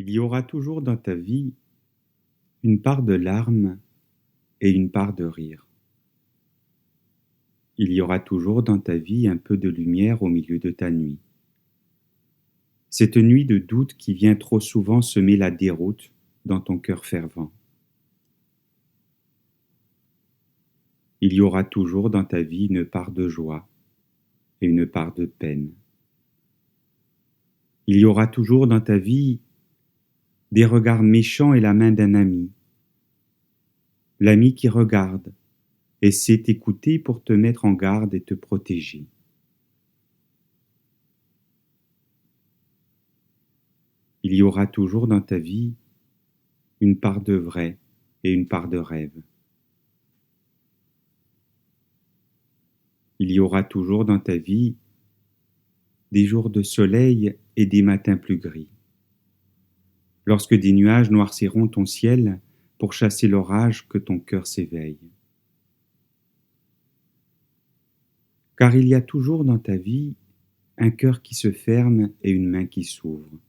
Il y aura toujours dans ta vie une part de larmes et une part de rire. Il y aura toujours dans ta vie un peu de lumière au milieu de ta nuit. Cette nuit de doute qui vient trop souvent semer la déroute dans ton cœur fervent. Il y aura toujours dans ta vie une part de joie et une part de peine. Il y aura toujours dans ta vie des regards méchants et la main d'un ami. L'ami qui regarde et sait t'écouter pour te mettre en garde et te protéger. Il y aura toujours dans ta vie une part de vrai et une part de rêve. Il y aura toujours dans ta vie des jours de soleil et des matins plus gris. Lorsque des nuages noirciront ton ciel pour chasser l'orage, que ton cœur s'éveille. Car il y a toujours dans ta vie un cœur qui se ferme et une main qui s'ouvre.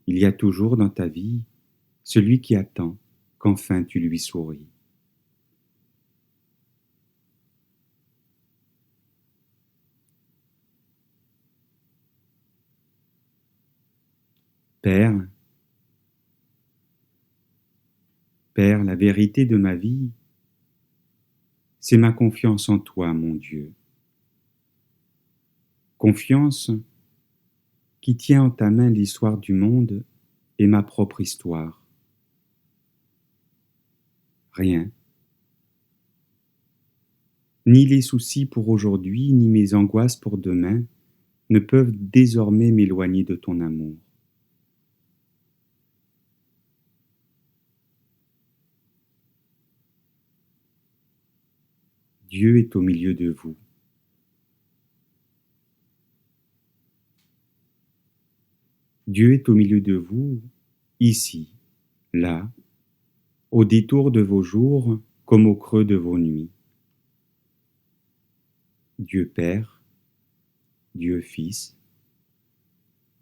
Il y a toujours dans ta vie celui qui attend qu'enfin tu lui souris. Père, Père, la vérité de ma vie, c'est ma confiance en toi, mon Dieu. Confiance qui tient en ta main l'histoire du monde et ma propre histoire. Rien, ni les soucis pour aujourd'hui, ni mes angoisses pour demain, ne peuvent désormais m'éloigner de ton amour. Dieu est au milieu de vous. Dieu est au milieu de vous, ici, là, au détour de vos jours comme au creux de vos nuits. Dieu Père, Dieu Fils,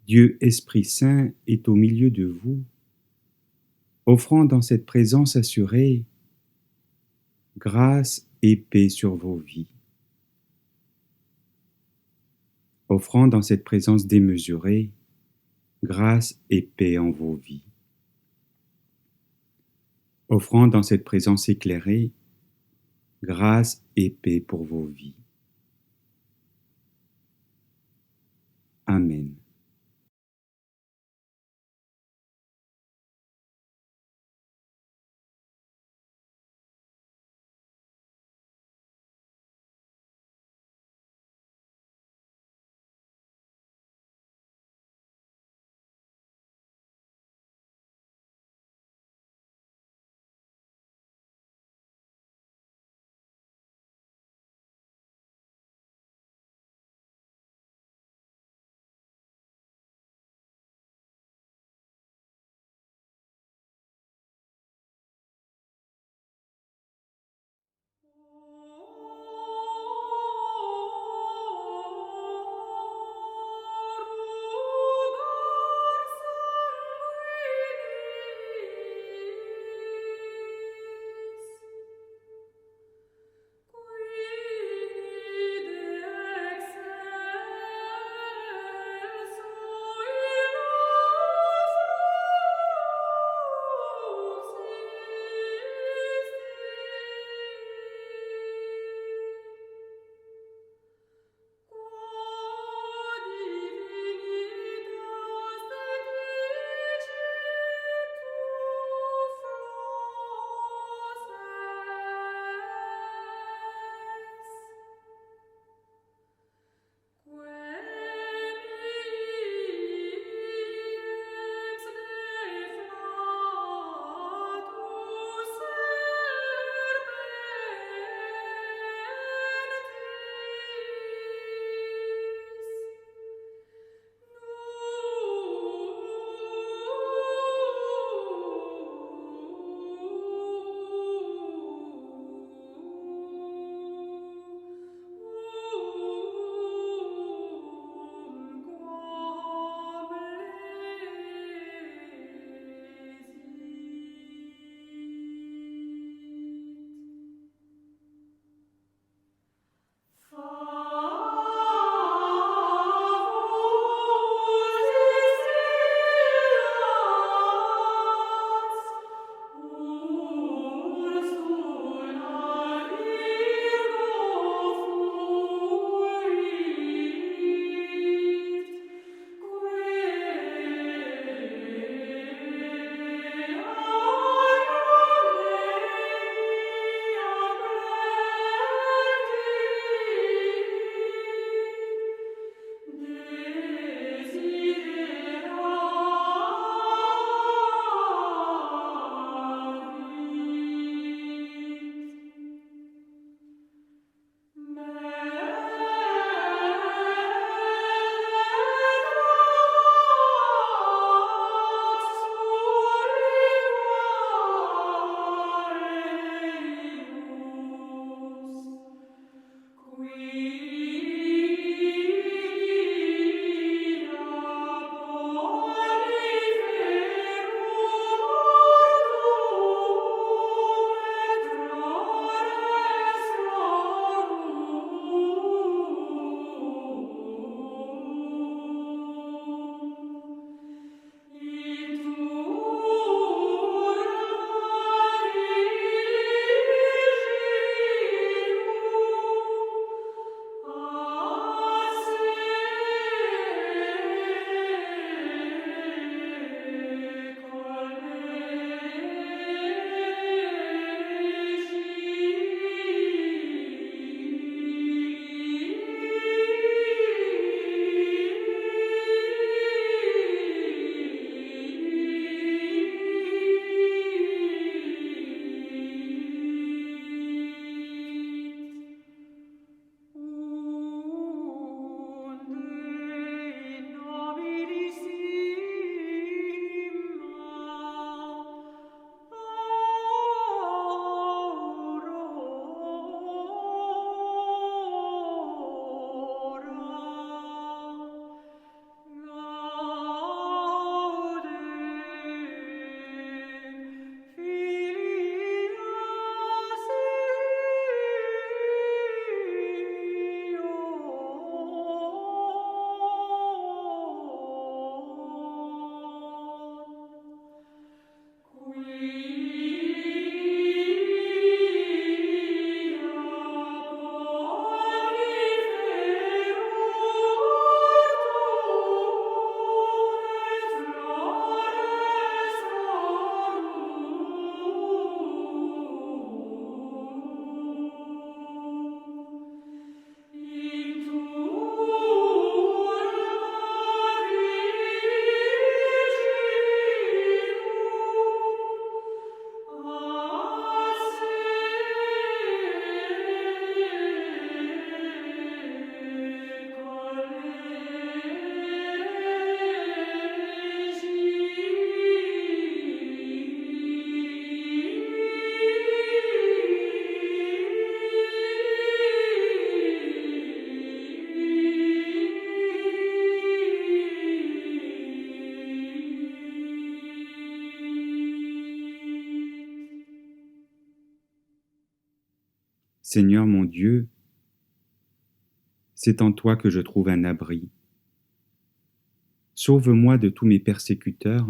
Dieu Esprit Saint est au milieu de vous, offrant dans cette présence assurée grâce et paix sur vos vies. Offrant dans cette présence démesurée grâce et paix en vos vies. Offrant dans cette présence éclairée grâce et paix pour vos vies. Amen. Seigneur mon Dieu, c'est en toi que je trouve un abri. Sauve-moi de tous mes persécuteurs,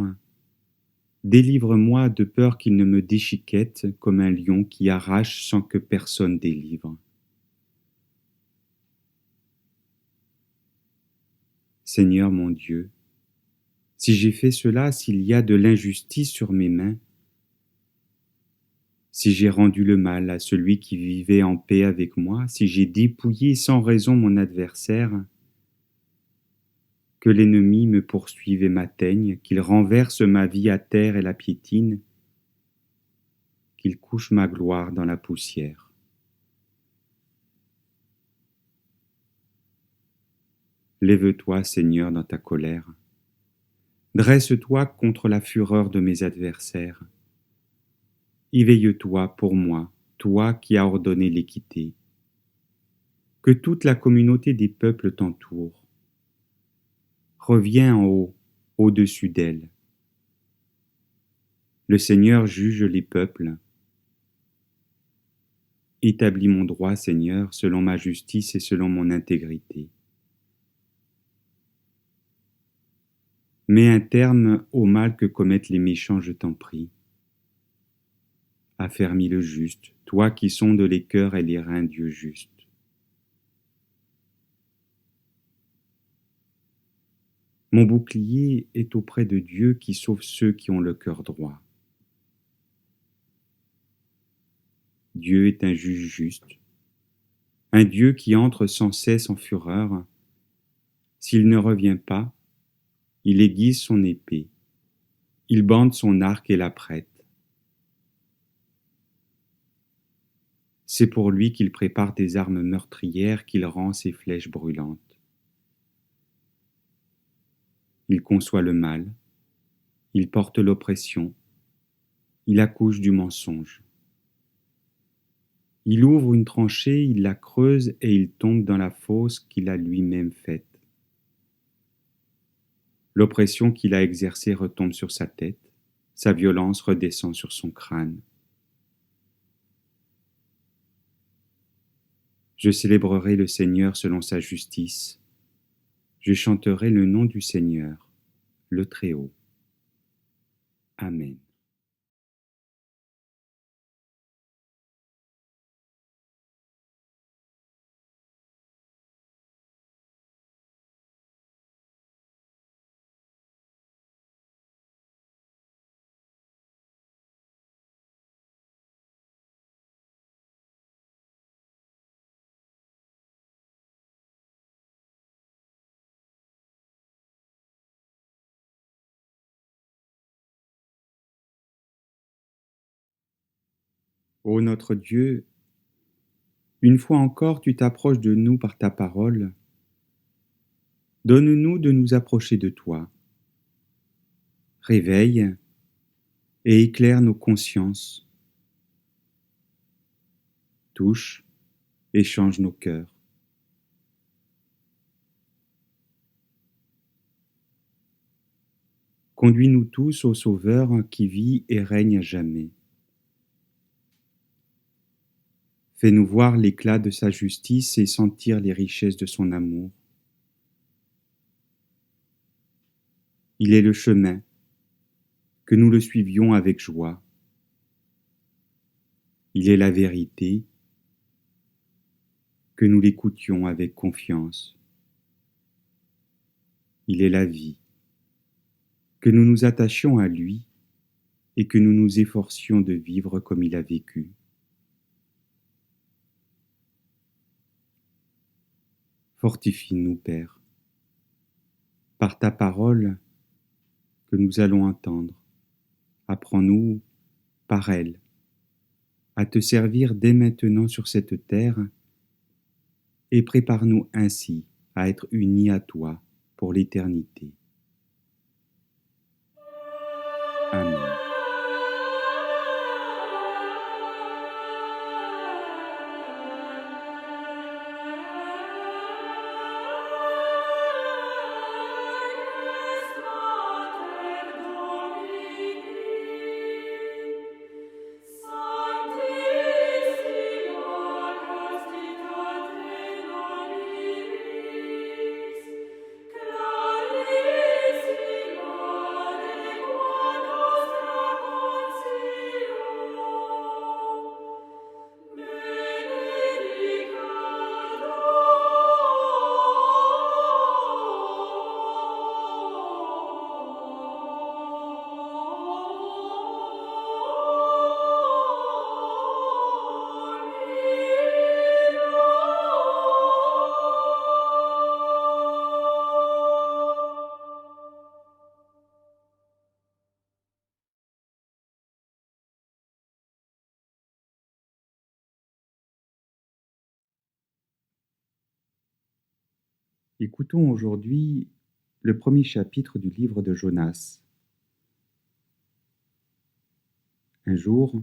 délivre-moi de peur qu'ils ne me déchiquettent comme un lion qui arrache sans que personne délivre. Seigneur mon Dieu, si j'ai fait cela, s'il y a de l'injustice sur mes mains, si j'ai rendu le mal à celui qui vivait en paix avec moi, si j'ai dépouillé sans raison mon adversaire, que l'ennemi me poursuive et m'atteigne, qu'il renverse ma vie à terre et la piétine, qu'il couche ma gloire dans la poussière. Lève-toi, Seigneur, dans ta colère. Dresse-toi contre la fureur de mes adversaires. Éveille-toi pour moi, toi qui as ordonné l'équité. Que toute la communauté des peuples t'entoure. Reviens en haut, au-dessus d'elle. Le Seigneur juge les peuples. Établis mon droit, Seigneur, selon ma justice et selon mon intégrité. Mets un terme au mal que commettent les méchants, je t'en prie. Affermis le juste, toi qui sondes les cœurs et les reins, Dieu juste. Mon bouclier est auprès de Dieu qui sauve ceux qui ont le cœur droit. Dieu est un juge juste, un Dieu qui entre sans cesse en fureur. S'il ne revient pas, il aiguise son épée, il bande son arc et la prête. C'est pour lui qu'il prépare des armes meurtrières, qu'il rend ses flèches brûlantes. Il conçoit le mal, il porte l'oppression, il accouche du mensonge. Il ouvre une tranchée, il la creuse et il tombe dans la fosse qu'il a lui-même faite. L'oppression qu'il a exercée retombe sur sa tête, sa violence redescend sur son crâne. Je célébrerai le Seigneur selon sa justice. Je chanterai le nom du Seigneur, le Très-Haut. Amen. Ô notre Dieu, une fois encore tu t'approches de nous par ta parole. Donne-nous de nous approcher de toi. Réveille et éclaire nos consciences. Touche et change nos cœurs. Conduis-nous tous au Sauveur qui vit et règne à jamais. Fais-nous voir l'éclat de sa justice et sentir les richesses de son amour. Il est le chemin, que nous le suivions avec joie. Il est la vérité, que nous l'écoutions avec confiance. Il est la vie, que nous nous attachions à lui et que nous nous efforcions de vivre comme il a vécu. Fortifie-nous, Père, par ta parole que nous allons entendre. Apprends-nous par elle à te servir dès maintenant sur cette terre et prépare-nous ainsi à être unis à toi pour l'éternité. Amen. Écoutons aujourd'hui le premier chapitre du livre de Jonas. Un jour,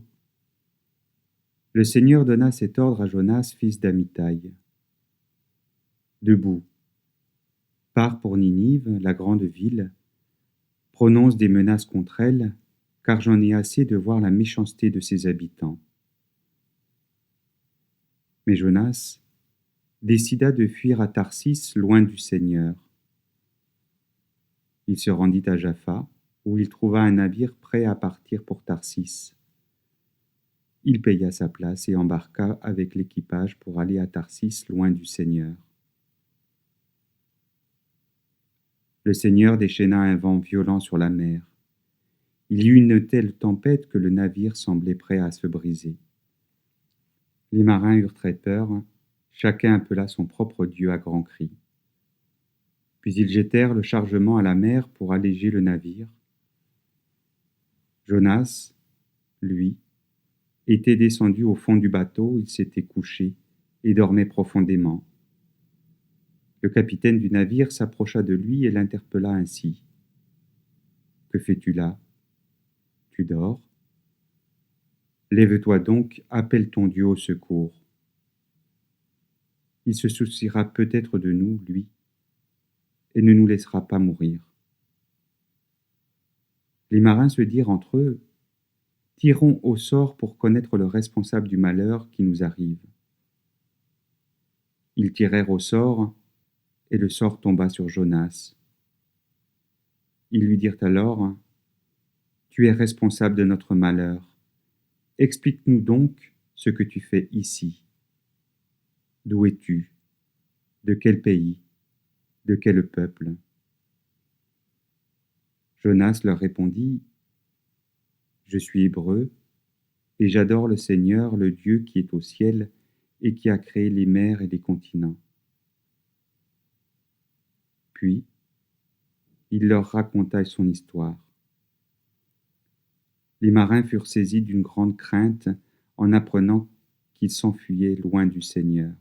le Seigneur donna cet ordre à Jonas, fils d'Amittai. Debout, pars pour Ninive, la grande ville, prononce des menaces contre elle, car j'en ai assez de voir la méchanceté de ses habitants. Mais Jonas décida de fuir à Tarsis, loin du Seigneur. Il se rendit à Jaffa, où il trouva un navire prêt à partir pour Tarsis. Il paya sa place et embarqua avec l'équipage pour aller à Tarsis, loin du Seigneur. Le Seigneur déchaîna un vent violent sur la mer. Il y eut une telle tempête que le navire semblait prêt à se briser. Les marins eurent très peur, chacun appela son propre Dieu à grands cris. Puis ils jetèrent le chargement à la mer pour alléger le navire. Jonas, lui, était descendu au fond du bateau, il s'était couché et dormait profondément. Le capitaine du navire s'approcha de lui et l'interpella ainsi. « Que fais-tu là? Tu dors? Lève-toi donc, appelle ton Dieu au secours. Il se souciera peut-être de nous, lui, et ne nous laissera pas mourir. » Les marins se dirent entre eux, « Tirons au sort pour connaître le responsable du malheur qui nous arrive. » Ils tirèrent au sort, et le sort tomba sur Jonas. Ils lui dirent alors, « Tu es responsable de notre malheur. Explique-nous donc ce que tu fais ici. D'où es-tu? De quel pays? De quel peuple? » Jonas leur répondit, « Je suis hébreu, et j'adore le Seigneur, le Dieu qui est au ciel et qui a créé les mers et les continents. » Puis, il leur raconta son histoire. Les marins furent saisis d'une grande crainte en apprenant qu'ils s'enfuyaient loin du Seigneur.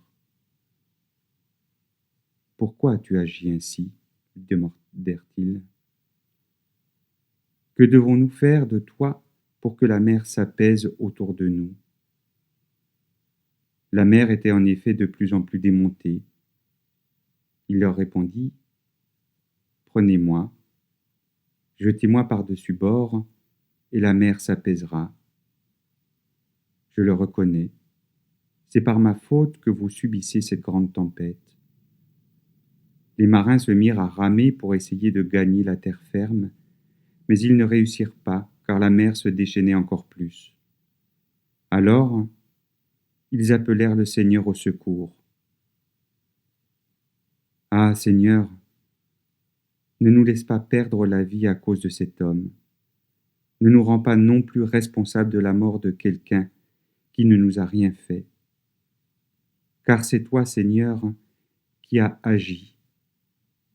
« Pourquoi as-tu agi ainsi ?» lui demandèrent-ils. « Que devons-nous faire de toi pour que la mer s'apaise autour de nous ?» La mer était en effet de plus en plus démontée. Il leur répondit, « Prenez-moi, jetez-moi par-dessus bord, et la mer s'apaisera. Je le reconnais, c'est par ma faute que vous subissez cette grande tempête. » Les marins se mirent à ramer pour essayer de gagner la terre ferme, mais ils ne réussirent pas, car la mer se déchaînait encore plus. Alors, ils appelèrent le Seigneur au secours. « Ah, Seigneur, ne nous laisse pas perdre la vie à cause de cet homme. Ne nous rends pas non plus responsables de la mort de quelqu'un qui ne nous a rien fait. Car c'est toi, Seigneur, qui as agi,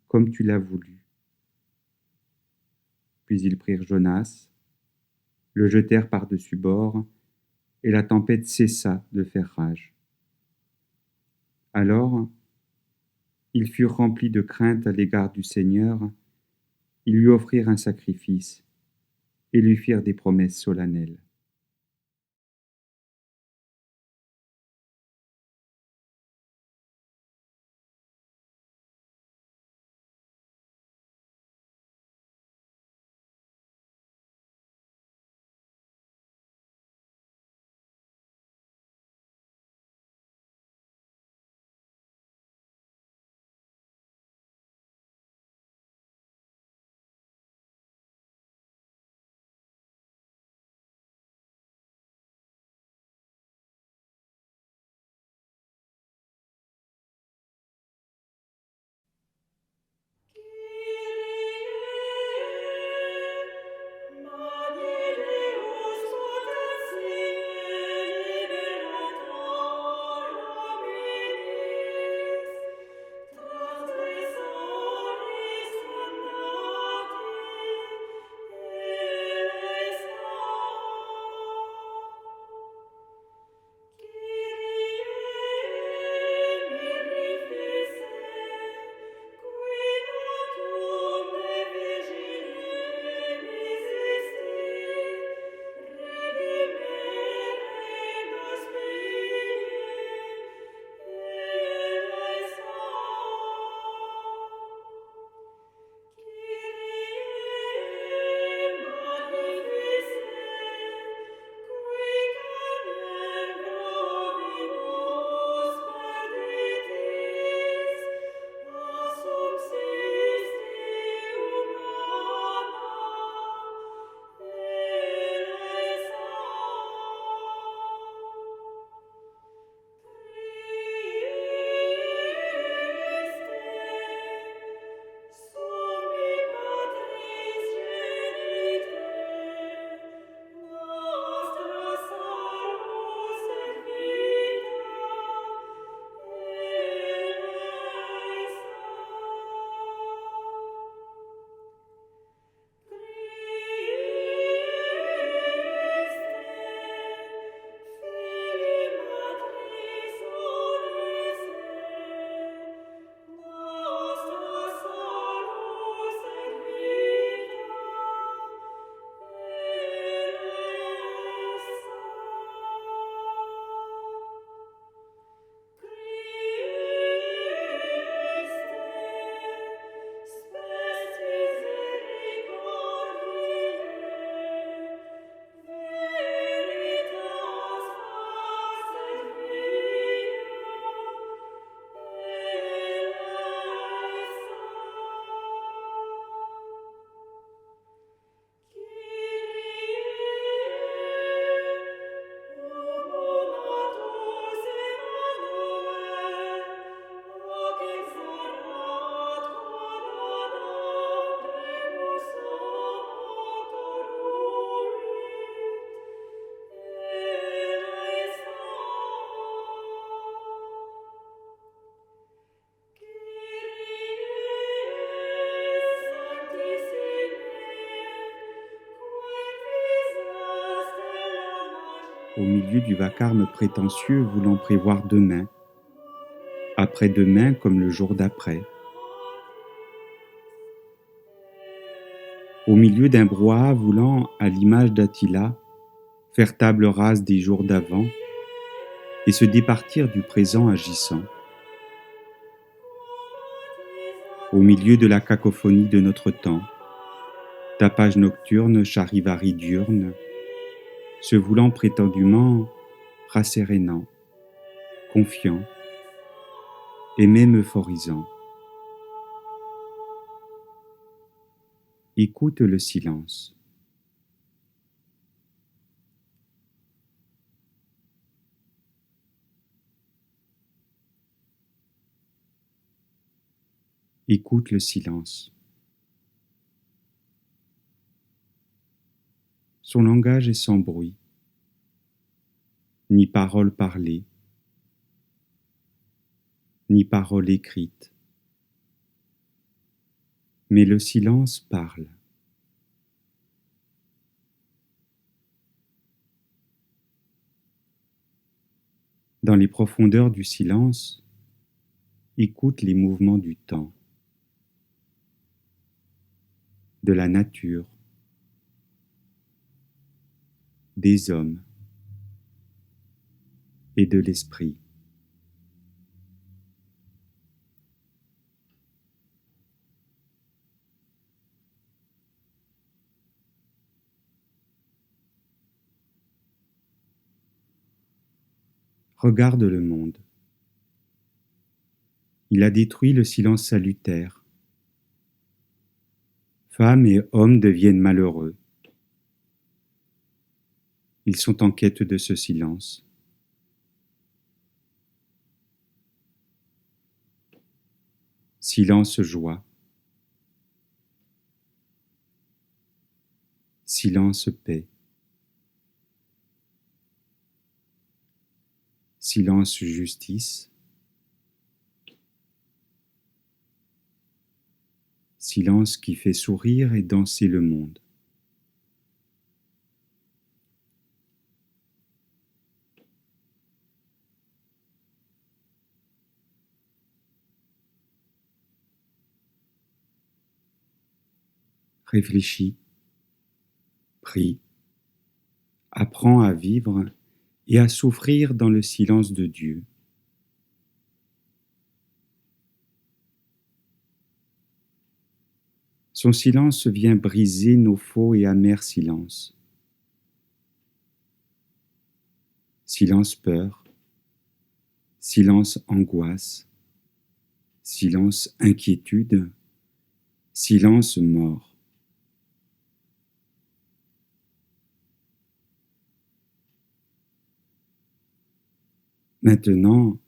comme tu l'as voulu. » Puis ils prirent Jonas, le jetèrent par-dessus bord, et la tempête cessa de faire rage. Alors, ils furent remplis de crainte à l'égard du Seigneur, ils lui offrirent un sacrifice et lui firent des promesses solennelles. au milieu du vacarme prétentieux voulant prévoir demain, après-demain comme le jour d'après, au milieu d'un brouhaha voulant, à l'image d'Attila, faire table rase des jours d'avant et se départir du présent agissant, au milieu de la cacophonie de notre temps, tapage nocturne, charivari diurne, se voulant prétendument rassérénant, confiant et même euphorisant. Écoute le silence. Écoute le silence. Son langage est sans bruit, ni parole parlée, ni parole écrite. Mais le silence parle. Dans les profondeurs du silence, écoute les mouvements du temps, de la nature, des hommes et de l'esprit. Regarde le monde. Il a détruit le silence salutaire. Femmes et hommes deviennent malheureux. Ils sont en quête de ce silence. Silence joie. Silence paix. Silence justice. Silence qui fait sourire et danser le monde. Réfléchis, prie, apprends à vivre et à souffrir dans le silence de Dieu. Son silence vient briser nos faux et amers silences. Silence peur, silence angoisse, silence inquiétude, silence mort. Maintenant,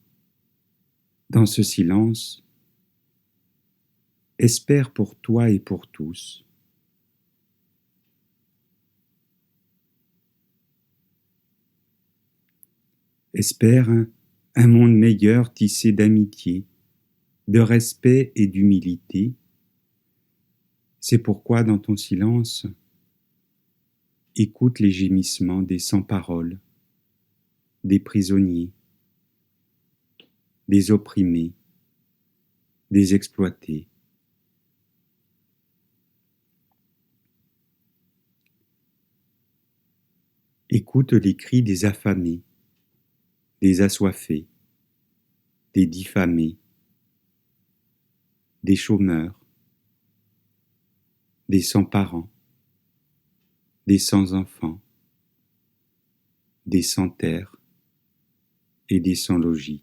dans ce silence, espère pour toi et pour tous. Espère un monde meilleur tissé d'amitié, de respect et d'humilité. C'est pourquoi dans ton silence, écoute les gémissements des sans-paroles, des prisonniers, des opprimés, des exploités. Écoute les cris des affamés, des assoiffés, des diffamés, des chômeurs, des sans-parents, des sans-enfants, des sans-terre et des sans-logis.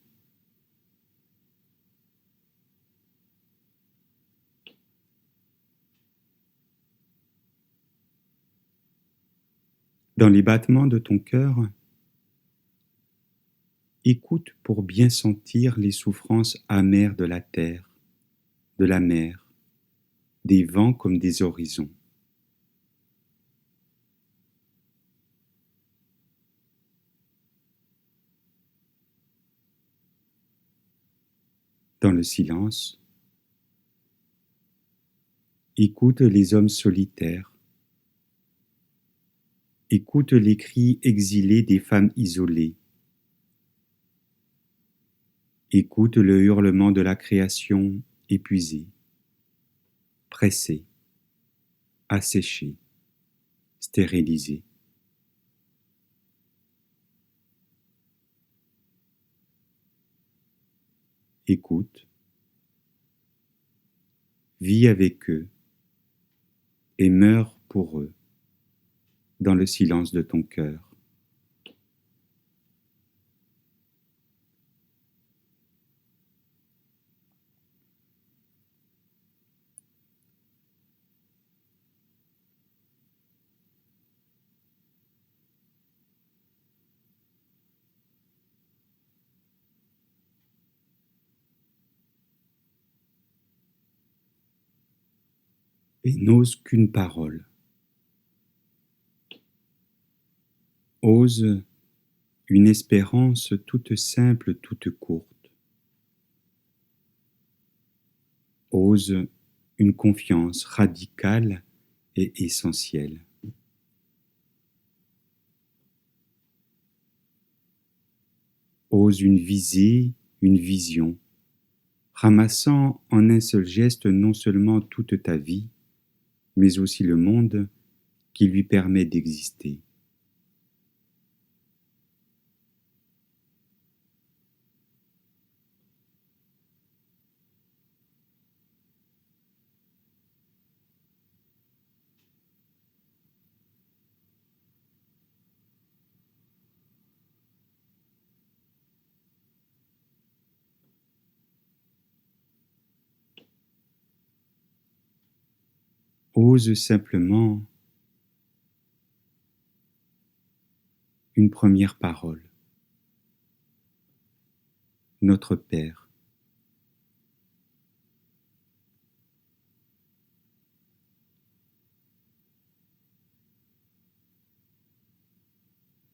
Dans les battements de ton cœur, écoute pour bien sentir les souffrances amères de la terre, de la mer, des vents comme des horizons. Dans le silence, écoute les hommes solitaires, Écoute les cris exilés des femmes isolées. Écoute le hurlement de la création épuisée, pressée, asséchée, stérilisée. Écoute, vis avec eux et meurs pour eux dans le silence de ton cœur. Et n'ose qu'une parole. Ose une espérance toute simple, toute courte. Ose une confiance radicale et essentielle. Ose une visée, une vision, ramassant en un seul geste non seulement toute ta vie, mais aussi le monde qui lui permet d'exister. Ose simplement une première parole. Notre Père.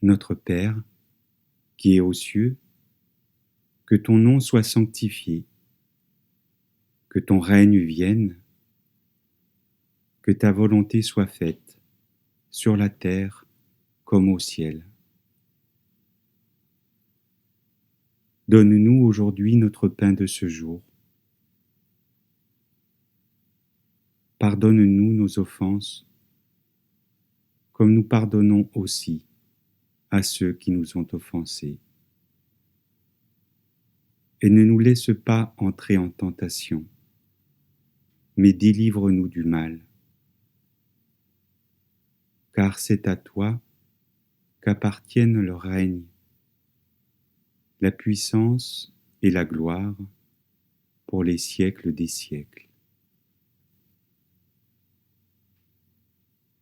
Notre Père, qui es aux cieux, que ton nom soit sanctifié, que ton règne vienne, que ta volonté soit faite, sur la terre comme au ciel. Donne-nous aujourd'hui notre pain de ce jour. Pardonne-nous nos offenses, comme nous pardonnons aussi à ceux qui nous ont offensés. Et ne nous laisse pas entrer en tentation, mais délivre-nous du mal. Car c'est à toi qu'appartiennent le règne, la puissance et la gloire pour les siècles des siècles.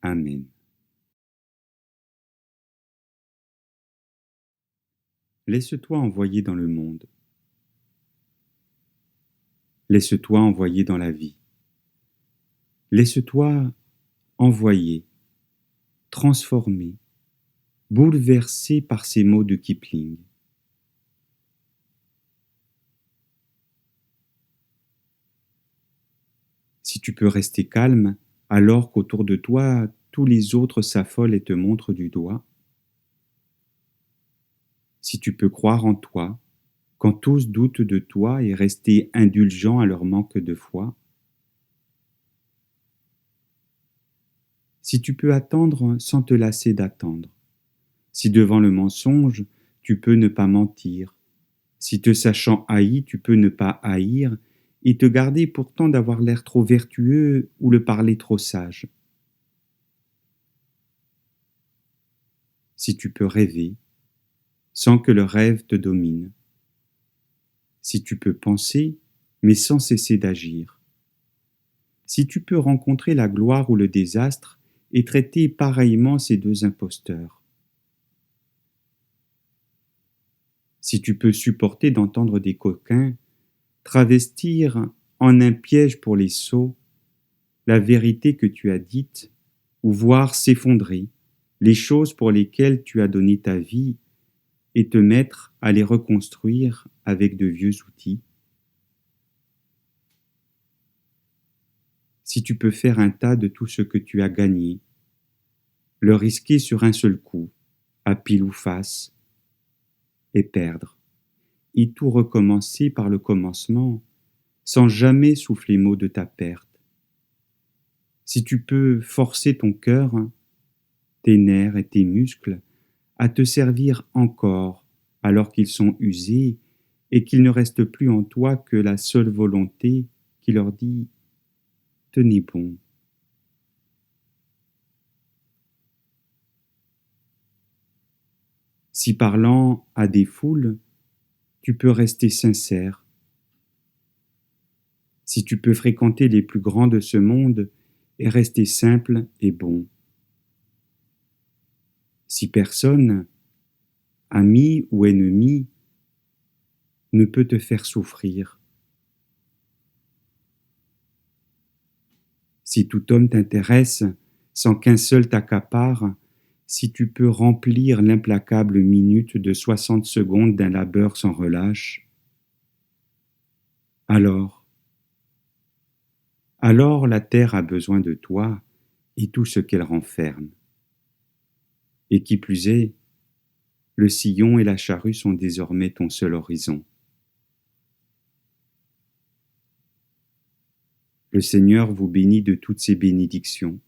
Amen. Laisse-toi envoyer dans le monde. Laisse-toi envoyer dans la vie. Laisse-toi envoyer, transformer, bouleversé par ces mots de Kipling. Si tu peux rester calme, alors qu'autour de toi, tous les autres s'affolent et te montrent du doigt. Si tu peux croire en toi, quand tous doutent de toi et rester indulgent à leur manque de foi. Si tu peux attendre sans te lasser d'attendre. Si devant le mensonge, tu peux ne pas mentir. Si te sachant haï, tu peux ne pas haïr et te garder pourtant d'avoir l'air trop vertueux ou le parler trop sage. Si tu peux rêver, sans que le rêve te domine. Si tu peux penser, mais sans cesser d'agir. Si tu peux rencontrer la gloire ou le désastre et traiter pareillement ces deux imposteurs. Si tu peux supporter d'entendre des coquins travestir en un piège pour les sots la vérité que tu as dite, ou voir s'effondrer les choses pour lesquelles tu as donné ta vie et te mettre à les reconstruire avec de vieux outils. Si tu peux faire un tas de tout ce que tu as gagné, le risquer sur un seul coup, à pile ou face, et perdre, et tout recommencer par le commencement, sans jamais souffler mot de ta perte. Si tu peux forcer ton cœur, tes nerfs et tes muscles à te servir encore alors qu'ils sont usés et qu'il ne reste plus en toi que la seule volonté qui leur dit « tenez bon ». Si parlant à des foules, tu peux rester sincère, si tu peux fréquenter les plus grands de ce monde et rester simple et bon. Si personne, ami ou ennemi, ne peut te faire souffrir, si tout homme t'intéresse sans qu'un seul t'accapare, si tu peux remplir l'implacable minute de 60 secondes d'un labeur sans relâche, alors la terre a besoin de toi et tout ce qu'elle renferme. Et qui plus est, le sillon et la charrue sont désormais ton seul horizon. Le Seigneur vous bénit de toutes ses bénédictions.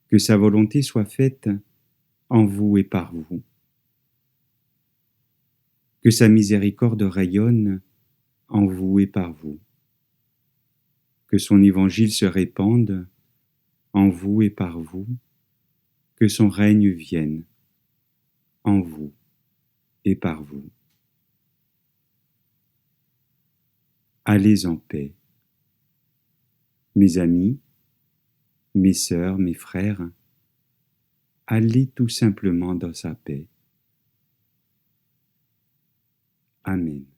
Que sa volonté soit faite en vous et par vous. Que sa miséricorde rayonne en vous et par vous. Que son évangile se répande en vous et par vous. Que son règne vienne en vous et par vous. Allez en paix. Mes amis, mes sœurs, mes frères, allez tout simplement dans sa paix. Amen.